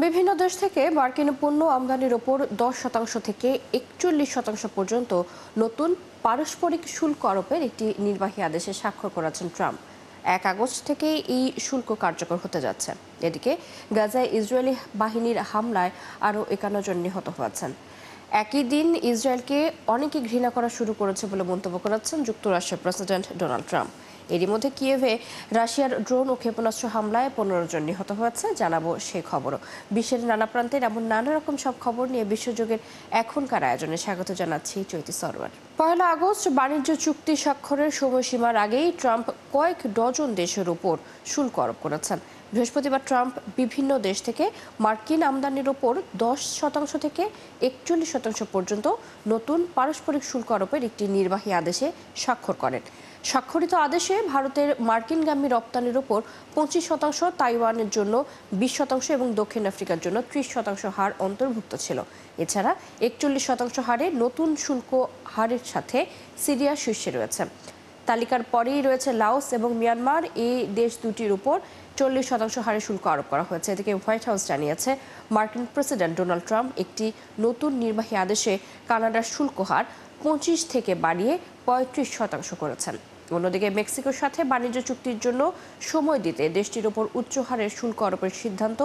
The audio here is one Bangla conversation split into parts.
বিভিন্ন দেশ থেকে মার্কিন পণ্য আমদানির ওপর 10% থেকে 41% পর্যন্ত নতুন পারস্পরিক শুল্ক আরোপের একটি নির্বাহী আদেশে স্বাক্ষর করেছেন ট্রাম্প। 1 আগস্ট থেকে এই শুল্ক কার্যকর হতে যাচ্ছে। এদিকে গাজায় ইসরায়েলি বাহিনীর হামলায় আরও 51 জন নিহত হয়েছেন। একই দিন ইসরায়েলকে অনেকে ঘৃণা করা শুরু করেছে বলে মন্তব্য করেছেন যুক্তরাষ্ট্রের প্রেসিডেন্ট ডোনাল্ড ট্রাম্প। এরই মধ্যে কিয়েভে রাশিয়ার ড্রোন ও ক্ষেপণাস্ত্র হামলায় 15 জন নিহত হয়েছে। জানাবো সেই খবরও। বিশ্বের নানা প্রান্তের এমন নানা রকম সব খবর নিয়ে বিশ্বযুগের এখনকার আয়োজনে স্বাগত জানাচ্ছি চৈতি সরওয়ার। 1 আগস্ট বাণিজ্য চুক্তি স্বাক্ষরের সময়সীমার আগেই ট্রাম্প কয়েক ডজন দেশের উপর শুল্ক আরোপ করেছেন। বৃহস্পতিবার ট্রাম্প বিভিন্ন দেশ থেকে মার্কিন আমদানির ওপর 10% থেকে 41% পর্যন্ত নতুন পারস্পরিক শুল্ক আরোপের একটি নির্বাহী আদেশে স্বাক্ষর করেন। স্বাক্ষরিত আদেশে ভারতের মার্কিনগামী রপ্তানির ওপর 25%, তাইওয়ানের জন্য 20% এবং দক্ষিণ আফ্রিকার জন্য 30% হার অন্তর্ভুক্ত ছিল। এছাড়া 41% হারে নতুন শুল্ক হারের সাথে সিরিয়া শীর্ষে রয়েছে। তালিকার পরেই রয়েছে লাওস এবং মিয়ানমার। এই দেশ দুটির উপর 40% হারে শুল্ক আরোপ করা হয়েছে। এদিকে হোয়াইট হাউস জানিয়েছে মার্কিন প্রেসিডেন্ট ডোনাল্ড ট্রাম্প একটি নতুন নির্বাহী আদেশে কানাডার শুল্ক হার 25 থেকে বাড়িয়ে 35% করেছেন। অন্যদিকে মেক্সিকোর সাথে বাণিজ্য চুক্তির জন্য সময় দিতে দেশটির ওপর উচ্চ হারের শুল্ক আরোপের সিদ্ধান্ত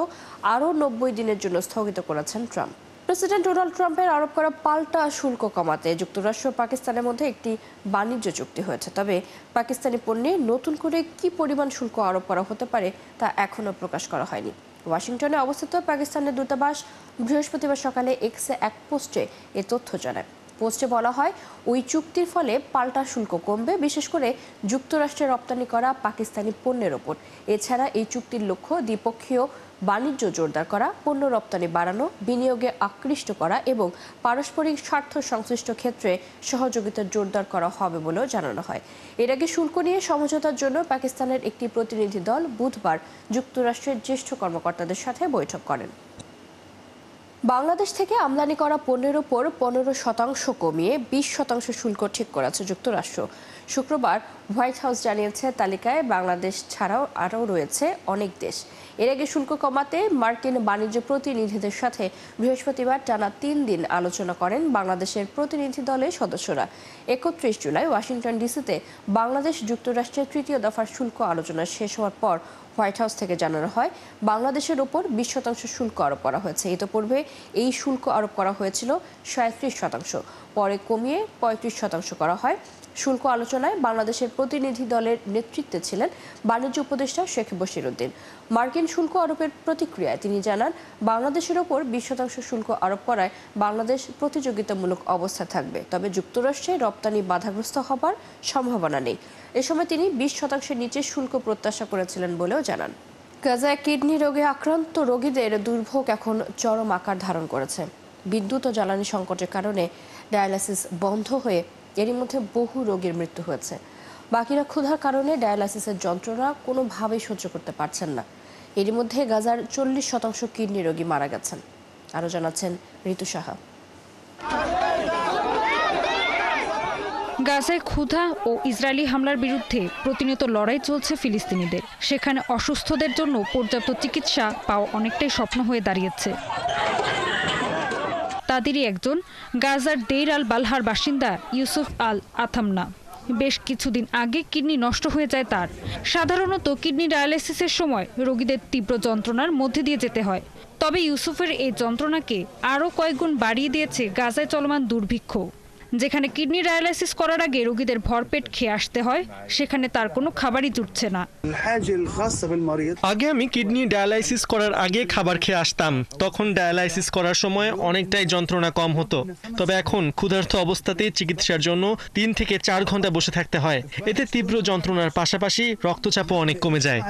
আরও 90 দিনের জন্য স্থগিত করেছেন ট্রাম্প। প্রেসিডেন্ট ডোনাল্ড ট্রাম্পের আরোপ করা পাল্টা শুল্ক কমাতে যুক্তরাষ্ট্র ও পাকিস্তানের মধ্যে একটি বাণিজ্য চুক্তি হয়েছে। তবে পাকিস্তানি পণ্যে নতুন করে কি পরিমাণ শুল্ক আরোপ করা হতে পারে তা এখনও প্রকাশ করা হয়নি। ওয়াশিংটনে অবস্থিত পাকিস্তানের দূতাবাস বৃহস্পতিবার সকালে এক্সে এক পোস্টে এ তথ্য জানায়। পোস্টে বলা হয়, ওই চুক্তির ফলে পাল্টা শুল্ক কমবে, বিশেষ করে যুক্তরাষ্ট্রে রপ্তানি করা পাকিস্তানি পণ্যের ওপর। এছাড়া এই চুক্তির লক্ষ্য দ্বিপক্ষীয় বাণিজ্য জোরদার করা, পণ্য রপ্তানি বাড়ানো, বিনিয়োগে আকৃষ্ট করা এবং পারস্পরিক স্বার্থ সংশ্লিষ্ট ক্ষেত্রে সহযোগিতা জোরদার করা হবে বলেও জানানো হয়। এর আগে শুল্ক নিয়ে সমঝোতার জন্য পাকিস্তানের একটি প্রতিনিধি দল বুধবার যুক্তরাষ্ট্রের জ্যেষ্ঠ কর্মকর্তাদের সাথে বৈঠক করেন। বাংলাদেশ থেকে আমদানি করা পণ্যের ওপর 15% কমিয়ে 20% শুল্ক ঠিক করেছে যুক্তরাষ্ট্র। শুক্রবার হোয়াইট হাউস জানিয়েছে তালিকায় বাংলাদেশ ছাড়াও আরও রয়েছে অনেক দেশ। এর আগে শুল্ক কমাতে মার্কিন বাণিজ্য প্রতিনিধিদের সাথে বৃহস্পতিবার টানা 3 দিন আলোচনা করেন বাংলাদেশের প্রতিনিধি দলের সদস্যরা। 31 জুলাই ওয়াশিংটন ডিসিতে বাংলাদেশ যুক্তরাষ্ট্রের তৃতীয় দফার শুল্ক আলোচনা শেষ হওয়ার পর হোয়াইট হাউস থেকে জানানো হয়, বাংলাদেশের ওপর 20% শুল্ক আরোপ করা হয়েছে। ইতিপূর্বে এই শুল্ক আরোপ করা হয়েছিল 37%, পরে কমিয়ে 35% করা হয়। শুল্ক আলোচনায় বাংলাদেশের প্রতিনিধি দলের নেতৃত্বে ছিলেন বাণিজ্য উপদেষ্টা শেখ বশিরউদ্দিন। মার্কিন শুল্ক আরোপের প্রতিক্রিয়ায় তিনি জানান, বাংলাদেশের ওপর 20% শুল্ক আরোপ করায় বাংলাদেশ প্রতিযোগিতামূলক অবস্থা থাকবে, তবে যুক্তরাষ্ট্রে রপ্তানি বাধাগ্রস্ত হবার সম্ভাবনা নেই। এ সময় তিনি 20% নিচে শুল্ক প্রত্যাশা করেছিলেন বলেও জানান। গাজায় কিডনি রোগে আক্রান্ত রোগীদের দুর্ভোগ এখন চরম আকার ধারণ করেছে। বিদ্যুৎ ও জ্বালানি সংকটের কারণে ডায়ালাইসিস বন্ধ হয়ে এরই মধ্যে বহু রোগীর মৃত্যু হয়েছে। বাকিরা ক্ষুধার কারণে ডায়ালাইসিসের যন্ত্রণা কোনোভাবেই সহ্য করতে পারছেন না। এরই মধ্যে গাজার 40% কিডনি রোগী মারা গেছেন। আরও জানাচ্ছেন ঋতু সাহা। গাজায় ক্ষুধা ও ইসরায়েলি হামলার বিরুদ্ধে প্রতিনিয়ত লড়াই চলছে ফিলিস্তিনিদের। সেখানে অসুস্থদের জন্য পর্যাপ্ত চিকিৎসা পাওয়া অনেকটাই স্বপ্ন হয়ে দাঁড়িয়েছে। তাদেরই একজন গাজার দেইর আল বালহার বাসিন্দা ইউসুফ আল আথামনা। বেশ কিছুদিন আগে কিডনি নষ্ট হয়ে যায় তার। সাধারণত কিডনি ডায়ালাইসিসের সময় রোগীদের তীব্র যন্ত্রণার মধ্যে দিয়ে যেতে হয়। তবে ইউসুফের এই যন্ত্রণাকে আরও কয়েকগুণ বাড়িয়ে দিয়েছে গাজায় চলমান দুর্ভিক্ষ। যেখানে কিডনি ডায়ালাইসিস করার আগে রোগীদের ভরপেট খেয়ে আসতে হয়, সেখানে তার কোনো খাবারই জুটছে না। আগে আমি কিডনি ডায়ালাইসিস করার আগে খাবার খেয়ে আসতাম, তখন ডায়ালাইসিস করার সময় অনেকটাই যন্ত্রণা কম হতো। তবে এখন ক্ষুধার্ত অবস্থাতেই চিকিৎসার জন্য 3 থেকে 4 ঘন্টা বসে থাকতে হয়। এতে তীব্র যন্ত্রণার পাশাপাশি রক্তচাপও অনেক কমে যায়।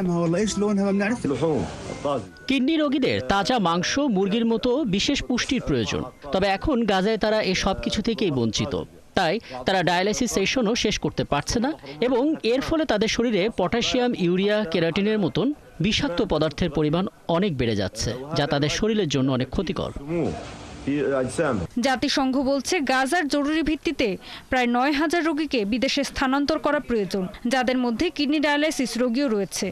কিডনি রোগীদের তাজা মাংস, মুরগির মতো বিশেষ পুষ্টির প্রয়োজন। তবে এখন গাজায় তারা এই সব কিছু থেকেই বঞ্চিত। তাই তারা ডায়ালাইসিস সেশনও শেষ করতে পারছে না এবং এর ফলে তাদের শরীরে পটাশিয়াম, ইউরিয়া, কেরাটিনের মতন বিষাক্ত পদার্থের পরিমাণ অনেক বেড়ে যাচ্ছে, যা তাদের শরীরের জন্য অনেক ক্ষতিকর। জাতিসংঘ বলছে গাজার জরুরি ভিত্তিতে প্রায় 9000 রোগীকে বিদেশে স্থানান্তর করা প্রয়োজন, যাদের মধ্যে কিডনি ডায়ালাইসিস রোগীও রয়েছে।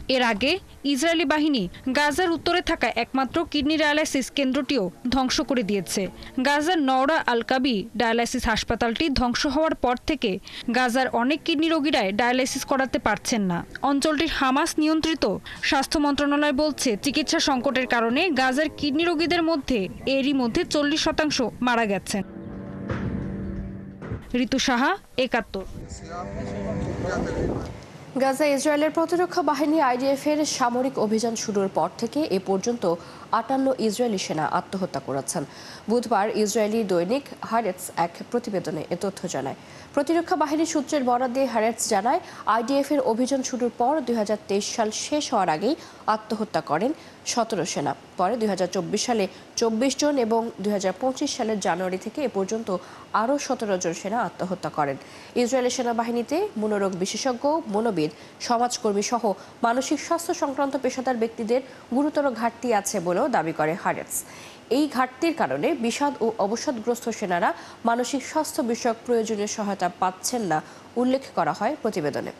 এর আগে ইসরায়েলি বাহিনী গাজার উত্তরে থাকা একমাত্র কিডনি ডায়ালাইসিস কেন্দ্রটিও ধ্বংস করে দিয়েছে। গাজার নওরা আল কাবি ডায়ালাইসিস হাসপাতালটি ধ্বংস হওয়ার পর থেকে গাজার অনেক কিডনি রোগীরাই ডায়ালাইসিস করাতে পারছেন না। অঞ্চলটির হামাস নিয়ন্ত্রিত স্বাস্থ্য মন্ত্রণালয় বলছে, চিকিৎসা সংকটের কারণে গাজার কিডনি রোগীদের মধ্যে এরই মধ্যে 40% মারা গেছেন। ঋতু সাহা, ৭১। গাজা ইসরায়েলের প্রতিরক্ষা বাহিনী আইডিএফ-এর সামরিক অভিযান শুরুর পর থেকে এ পর্যন্ত ৫৮ ইসরায়েলি সেনা আত্মহত্যা করেছেন। বুধবার ইসরায়েলি দৈনিক হারেটস এক প্রতিবেদনে এ তথ্য জানায়। প্রতিরক্ষা বাহিনীর সূত্রের বরাত দিয়ে হারেটস জানায়, আইডিএফ-এর অভিযান শুরুর পর ২০২৩ সাল শেষ হওয়ার আগেই আত্মহত্যা করেন ১৭ সেনা। পরে ২০২৪ সালে ২৪ জন এবং ২০২৫ সালের জানুয়ারি থেকে এ পর্যন্ত আরও ১৭ জন সেনা আত্মহত্যা করেন। ইসরায়েলি সেনাবাহিনীতে মনোরোগ বিশেষজ্ঞ, মনোবিদ, সমাজকর্মী সহ মানসিক স্বাস্থ্য সংক্রান্ত পেশাদার ব্যক্তিদের গুরুতর ঘাটতি আছে বলেও দাবি করে হারেটস। এই ঘাটতির কারণে বিষাদ ও অবসাদগ্রস্ত সেনারা মানসিক স্বাস্থ্য বিষয়ক প্রয়োজনীয় সহায়তা পাচ্ছেন না উল্লেখ করা হয় প্রতিবেদনে।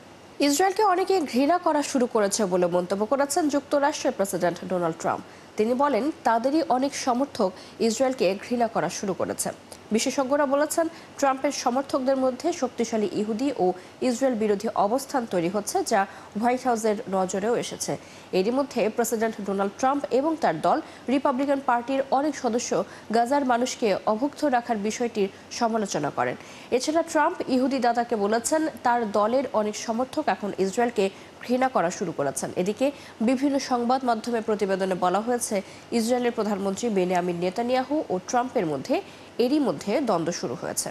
ইসরায়েলকে অনেকে ঘৃণা করা শুরু করেছে বলে মন্তব্য করেছেন যুক্তরাষ্ট্রের প্রেসিডেন্ট ডোনাল্ড ট্রাম্প। তিনি বলেন, তাদেরই অনেক সমর্থক ইসরায়েলকে ঘৃণা করা শুরু করেছে। বিশেষজ্ঞরা বলেছেন, ট্রাম্পের সমর্থকদের মধ্যে শক্তিশালী ইহুদি ও ইসরায়েল বিরোধী অবস্থান তৈরি হচ্ছে, যা হোয়াইট হাউসের নজরেও এসেছে। এরই মধ্যে প্রেসিডেন্ট ডোনাল্ড ট্রাম্প এবং তার দল রিপাবলিকান পার্টির অনেক সদস্য গাজার মানুষকে অভুক্ত রাখার বিষয়টির সমালোচনা করেন। এছাড়া ট্রাম্প ইহুদি দাতাকে বলেছেন, তার দলের অনেক সমর্থক এখন ইসরায়েলকে ঘৃণা করা শুরু করেছেন। এদিকে বিভিন্ন সংবাদ মাধ্যমে প্রতিবেদনে বলা হয়েছে, ইসরায়েলের প্রধানমন্ত্রী বেনিয়ামিন নেতানিয়াহু ও ট্রাম্পের মধ্যে এরই মধ্যে দ্বন্দ্ব শুরু হয়েছে।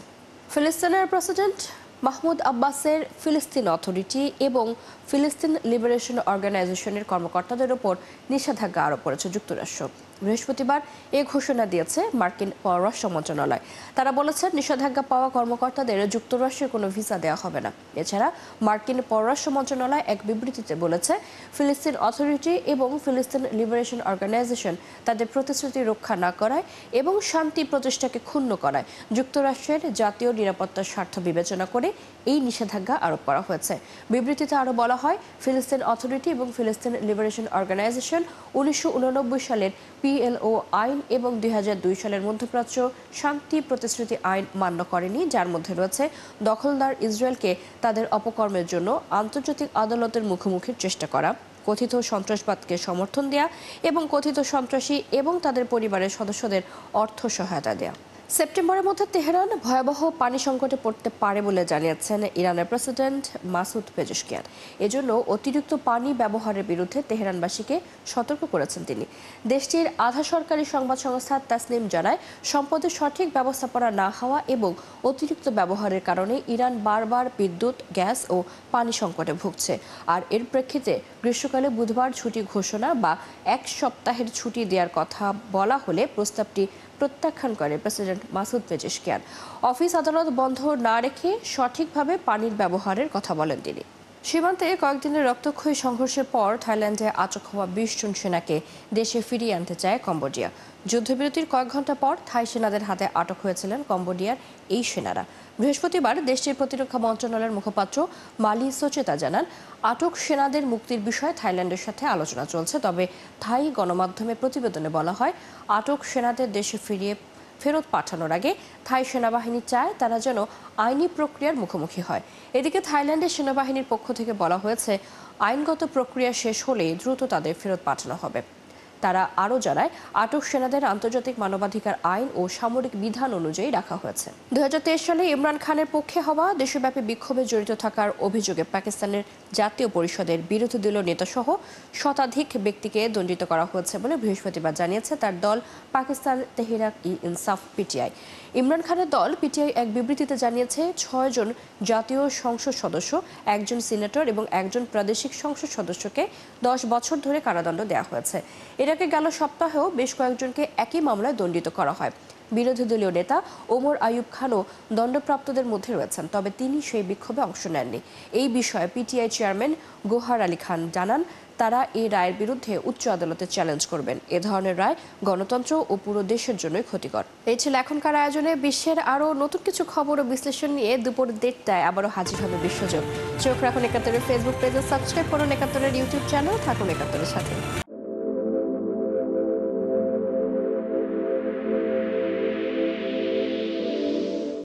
ফিলিস্তিনের প্রেসিডেন্ট মাহমুদ আব্বাসের ফিলিস্তিন অথরিটি এবং ফিলিস্তিন লিবারেশন অর্গানাইজেশনের কর্মকর্তাদের ওপর নিষেধাজ্ঞা আরোপ করেছে যুক্তরাষ্ট্র। বৃহস্পতিবার এ ঘোষণা দিয়েছে মার্কিন পররাষ্ট্র মন্ত্রণালয়। তারা বলেছে, নিষেধাজ্ঞা পাওয়া কর্মকর্তাদের যুক্তরাষ্ট্রের কোনো ভিসা দেওয়া হবে না। এছাড়া মার্কিন পররাষ্ট্র মন্ত্রণালয় এক বিবৃতিতে বলেছে, ফিলিস্তিন অথরিটি এবং ফিলিস্তিন লিবারেশন অর্গানাইজেশন তাদের প্রতিশ্রুতি রক্ষা না করায় এবং শান্তি প্রচেষ্টাকে ক্ষুণ্ণ করায় যুক্তরাষ্ট্রের জাতীয় নিরাপত্তার স্বার্থ বিবেচনা করে এই নিষেধাজ্ঞা আরোপ করা হয়েছে। বিবৃতিতে আরও বলা হয়, ফিলিস্তিন অথরিটি এবং ফিলিস্তিন লিবারেশন অর্গানাইজেশন ১৯৮৯ সালের PLO আইন এবং ২০০২ সালের মধ্যপ্রাচ্য শান্তি প্রতিশ্রুতি আইন মান্য করেনি, যার মধ্যে রয়েছে দখলদার ইসরায়েলকে তাদের অপকর্মের জন্য আন্তর্জাতিক আদালতের মুখোমুখির চেষ্টা করা, কথিত সন্ত্রাসবাদকে সমর্থন দেয়া এবং কথিত সন্ত্রাসী এবং তাদের পরিবারের সদস্যদের অর্থ সহায়তা দেয়া। সেপ্টেম্বরের মধ্যে তেহরান ভয়াবহ পানি সংকটে পড়তে পারে বলে জানিয়েছেন ইরানের প্রেসিডেন্ট মাসুদ পেজেশকিয়ান। এজন্য অতিরিক্ত পানি ব্যবহারের বিরুদ্ধে তেহরানবাসীকে সতর্ক করেছেন তিনি। দেশটির আধা সরকারি সংবাদ সংস্থা তাসনিম জানায়, সম্পদের সঠিক ব্যবস্থাপনা না হওয়া এবং অতিরিক্ত ব্যবহারের কারণে ইরান বারবার বিদ্যুৎ, গ্যাস ও পানি সংকটে ভুগছে। আর এর প্রেক্ষিতে গ্রীষ্মকালে বুধবার ছুটি ঘোষণা বা এক সপ্তাহের ছুটি দেওয়ার কথা বলা হলে প্রস্তাবটি প্রত্যাখ্যান করে প্রেসিডেন্ট মাসুদ পেজেশকিয়ান। অফিস আদালত বন্ধ না রেখে সঠিকভাবে পানির ব্যবহারের কথা বলেন তিনি। সীমান্তে কয়েকদিনের রক্তক্ষয়ী সংঘর্ষের পর থাইল্যান্ডে আটক হওয়া ২০ জন সেনাকে দেশে ফিরিয়ে আনতে চায় কম্বোডিয়া। যুদ্ধবিরতির কয়েক ঘন্টা পর থাই সেনাদের হাতে আটক হয়েছিলেন কম্বোডিয়ার এই সেনারা। বৃহস্পতিবার দেশটির প্রতিরক্ষা মন্ত্রণালয়ের মুখপাত্র মালি সোচেতা জানান, আটক সেনাদের মুক্তির বিষয়ে থাইল্যান্ডের সাথে আলোচনা চলছে। তবে থাই গণমাধ্যমে প্রতিবেদনে বলা হয়, আটক সেনাদের দেশে ফেরত পাঠানোর আগে থাই সেনাবাহিনী চায় তারা যেন আইনি প্রক্রিয়ার মুখোমুখি হয়। এদিকে থাইল্যান্ডের সেনাবাহিনীর পক্ষ থেকে বলা হয়েছে, আইনগত প্রক্রিয়া শেষ হলেই দ্রুত তাদের ফেরত পাঠানো হবে। তারা আরও জানায়, আটক সেনাদের আন্তর্জাতিক মানবাধিকার আইন ও সামরিক বিধান অনুযায়ী রাখা হয়েছে। ২০২৩ সালে ইমরান খানের পক্ষে হওয়া দেশব্যাপী বিক্ষোভে জড়িত থাকার অভিযোগে পাকিস্তানের জাতীয় পরিষদের বিরোধী দলীয় নেতাসহ শতাধিক ব্যক্তিকে দণ্ডিত করা হয়েছে বলে বৃহস্পতিবার জানিয়েছে তার দল পাকিস্তান তেহরিক-ই-ইনসাফ PTI। ইমরান খানের দল PTI এক বিবৃতিতে জানিয়েছে, ৬ জন জাতীয় সংসদ সদস্য, ১ জন সিনেটর এবং ১ জন প্রাদেশিক সংসদ সদস্যকে ১০ বছর ধরে কারাদণ্ড দেওয়া হয়েছে। এর ইরাকে গেল সপ্তাহেও বেশ কয়েকজনকে একই মামলায় দণ্ডিত করা হয়। বিরোধী দলীয় নেতা ওমর আইয়ুব খানও দণ্ডপ্রাপ্তদের মধ্যে রয়েছেন, তবে তিনি সেই বিক্ষোভে অংশ নেননি। এই বিষয়ে পিটিআই চেয়ারম্যান গোহার আলী খান জানান, তারা এই রায়ের বিরুদ্ধে উচ্চ আদালতে চ্যালেঞ্জ করবেন। এ ধরনের রায় গণতন্ত্র ও পুরো দেশের জন্যই ক্ষতিকর। এই ছিল এখনকার আয়োজনে। বিশ্বের আরও নতুন কিছু খবর ও বিশ্লেষণ নিয়ে দুপুর 1:30টায় আবারও হাজির হবে বিশ্বজোট। চোখ রাখুন একাত্তরের ফেসবুক পেজে, সাবস্ক্রাইব করুন একাত্তরের ইউটিউব চ্যানেল, থাকুন একাত্তরের সাথে।